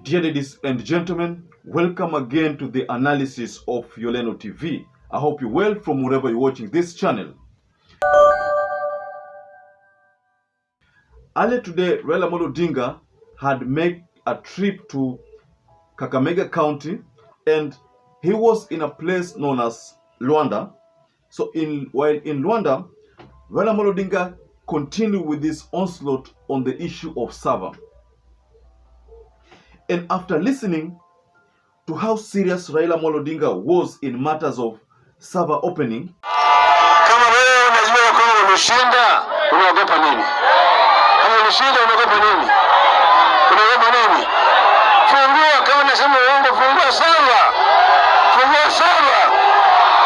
Dear ladies and gentlemen, welcome again to the analysis of YOLENO TV. I hope you're well from wherever you're watching this channel. Earlier today, RAILA Odinga had made a trip to Kakamega County, and he was in a place known as Luanda. So while in Luanda, RAILA Odinga continued with this onslaught on the issue of Sava. And after listening to how serious Raila Odinga was in matters of Sava opening, kama wewe unajua kwamba ulishinda, unaogopa nini? Kama ulishinda unaogopa nini? Unaogopa nini? Fungua, kama nasema uongo, fungua Sava. Fungua Sava.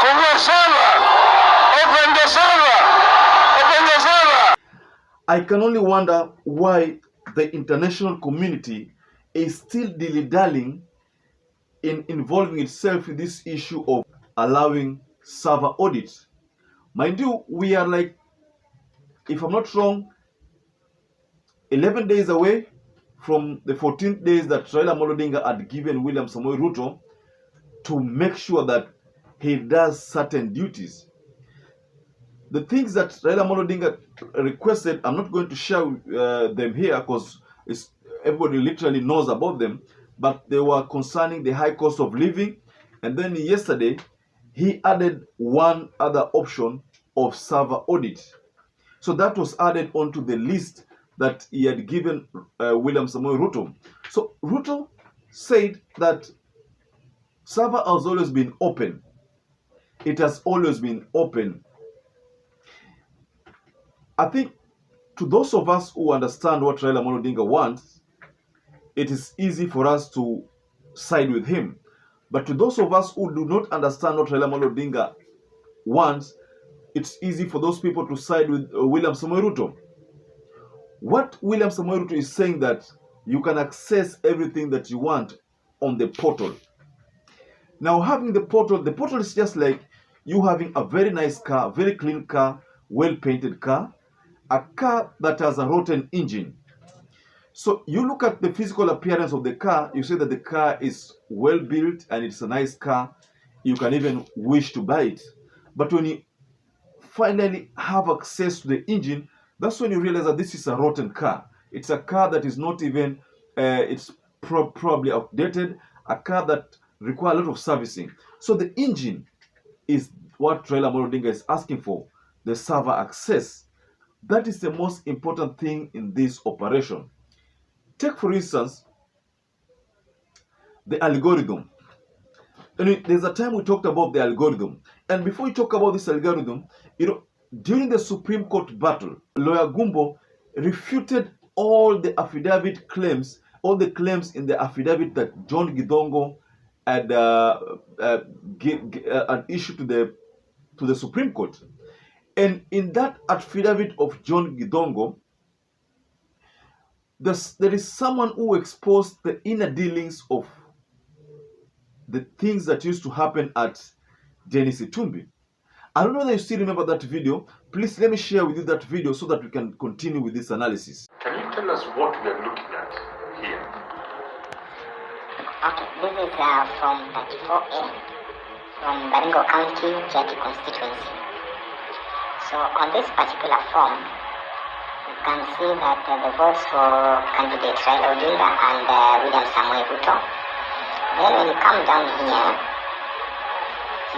Fungua Sava. Open the Sava. Open the Sava. I can only wonder why the international community is still dilly-dallying in involving itself in this issue of allowing Sava audits. Mind you, we are like, if I'm not wrong, 11 days away from the 14th days that Raila Odinga had given William Samoei Ruto to make sure that he does certain duties. The things that Raila Odinga requested, I'm not going to share them here because everybody literally knows about them, but they were concerning the high cost of living. And then yesterday, he added one other option of Sava audit. So that was added onto the list that he had given William Samoei Ruto. So Ruto said that Sava has always been open. It has always been open. I think to those of us who understand what Raila Odinga wants, it is easy for us to side with him. But to those of us who do not understand what Raila Odinga wants, it's easy for those people to side with William Samoei Ruto. What William Samoei Ruto is saying that you can access everything that you want on the portal. Now, having the portal is just like you having a very nice car, very clean car, well-painted car, a car that has a rotten engine. So you look at the physical appearance of the car, you say that the car is well built and it's a nice car. You can even wish to buy it. But when you finally have access to the engine, that's when you realize that this is a rotten car. It's a car that is not even, probably outdated, a car that requires a lot of servicing. So the engine is what Raila Odinga is asking for, the server access. That is the most important thing in this operation. Take, for instance, the algorithm. There's a time we talked about the algorithm. And before we talk about this algorithm, during the Supreme Court battle, Lawyer Gumbo refuted all the affidavit claims, all the claims in the affidavit that John GITHONGO had issued to the Supreme Court. And in that affidavit of John GITHONGO, there is someone who exposed the inner dealings of the things that used to happen at Dennis Itumbi. I don't know whether you still remember that video. Please let me share with you that video so that we can continue with this analysis. Can you tell us what we are looking at here? Okay, this is from 34A from Baringo County, Jati constituency. So on this particular form, you can see that the votes for candidate Raila Odinga and William Samoei Ruto. Then when you come down here,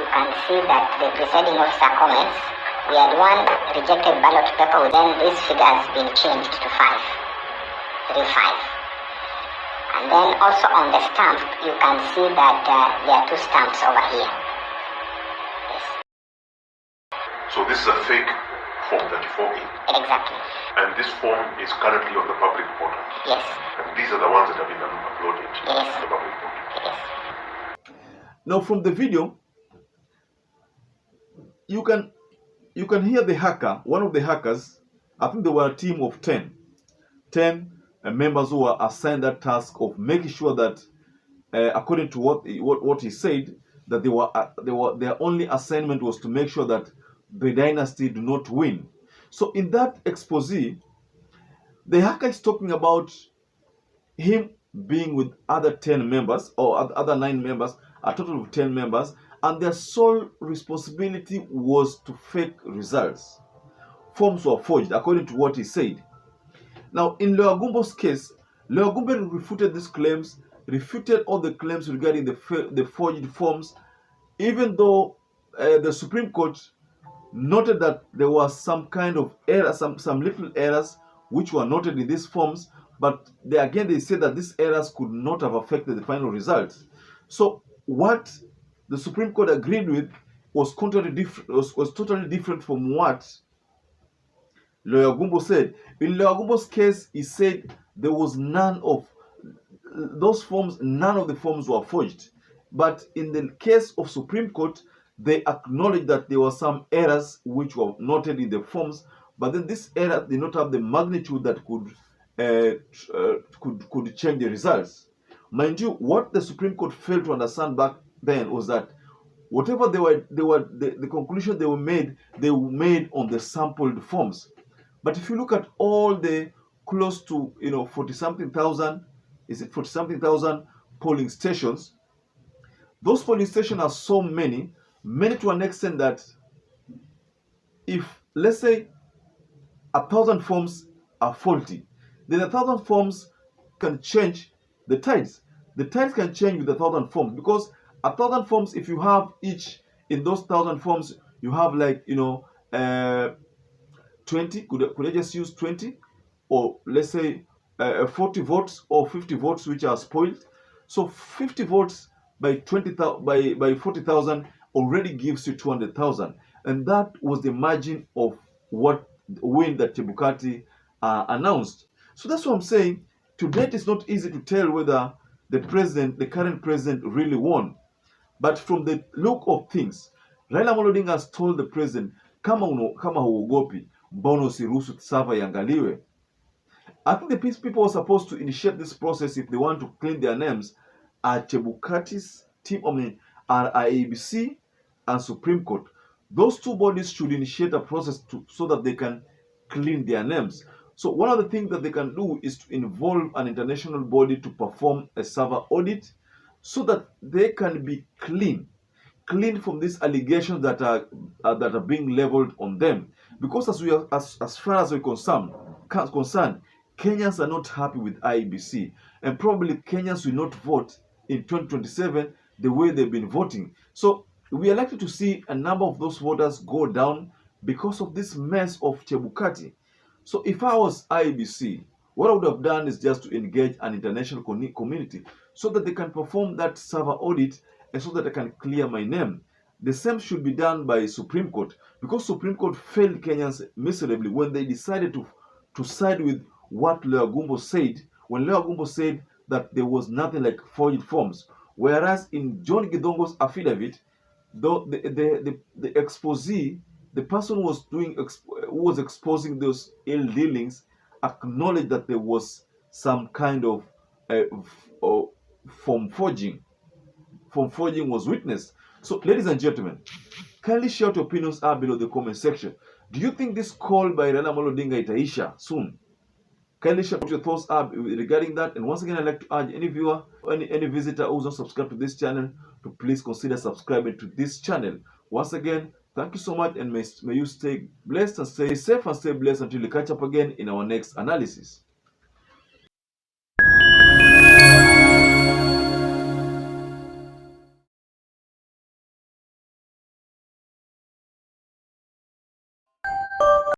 you can see that the presiding officer comments, we had one rejected ballot paper, then this figure has been changed to 535. And then also on the stamp, you can see that there are two stamps over here. Yes. So this is a fake form 34A. Exactly. And this form is currently on the public portal. Yes. And these are the ones that have been uploaded to the public portal. Yes. Now from the video, you can hear the hacker, one of the hackers. I think they were a team of 10 members who were assigned that task of making sure that, according to what he said, that their only assignment was to make sure that the dynasty do not win. So in that expose, the hacker is talking about him being with other 10 members or other 9 members, a total of 10 members, and their sole responsibility was to fake results. Forms were forged according to what he said. Now, in Leagumbo's case, Leagumbo refuted these claims, refuted all the claims regarding the forged forms, even though the Supreme Court noted that there was some kind of error, some little errors which were noted in these forms, but they said that these errors could not have affected the final results. So what the Supreme Court agreed with was totally different from what Lawyer Gumbo said. In Lawyer Gumbo's case, he said there was none of the forms were forged. But in the case of Supreme Court, they acknowledged that there were some errors which were noted in the forms, but then this error did not have the magnitude that could change the results. Mind you, what the Supreme Court failed to understand back then was that whatever the conclusion they were made on the sampled forms. But if you look at all the close to 40-something thousand, is it 40-something thousand polling stations? Those polling stations are so many to an extent that if, let's say, 1,000 forms are faulty, then 1,000 forms can change the tides. The tides can change with 1,000 forms, because 1,000 forms, if you have each in those 1,000 forms, you have like 20. Could I just use 20, or let's say 40 votes or 50 votes which are spoiled? So 50 votes by 40,000 already gives you 200,000, and that was the margin of what win that Chebukati announced. So that's what I'm saying. To date, it's not easy to tell whether the current president, really won. But from the look of things, Raila Amolo Odinga has told the president, kama huogopi, mbona usiruhusu sava iangaliwe? I think the people were supposed to initiate this process if they want to clean their names are Chebukati's team, are IEBC and Supreme Court. Those two bodies should initiate a process so that they can clean their names. So one of the things that they can do is to involve an international body to perform a server audit so that they can be clean from these allegations that are being leveled on them. Because as far as we're concerned, Kenyans are not happy with IEBC, and probably Kenyans will not vote in 2027 the way they've been voting. So we are likely to see a number of those voters go down because of this mess of Chebukati. So if I was IEBC, what I would have done is just to engage an international community so that they can perform that server audit and so that I can clear my name. The same should be done by Supreme Court, because Supreme Court failed Kenyans miserably when they decided to side with what Lawyer Gumbo said, when Lawyer Gumbo said that there was nothing like forged forms. Whereas in John GITHONGO's affidavit, though the exposee, the person who was exposing those ill dealings, acknowledged that there was some kind of form forging. Form forging was witnessed. So, ladies and gentlemen, kindly share your opinions below the comment section. Do you think this call by Raila Amolo Odinga itaisha soon? Kindly share what your thoughts are regarding that. And once again, I'd like to urge any viewer, any visitor who's not subscribed to this channel to please consider subscribing to this channel. Once again, thank you so much, and may you stay blessed and stay safe and stay blessed until we catch up again in our next analysis.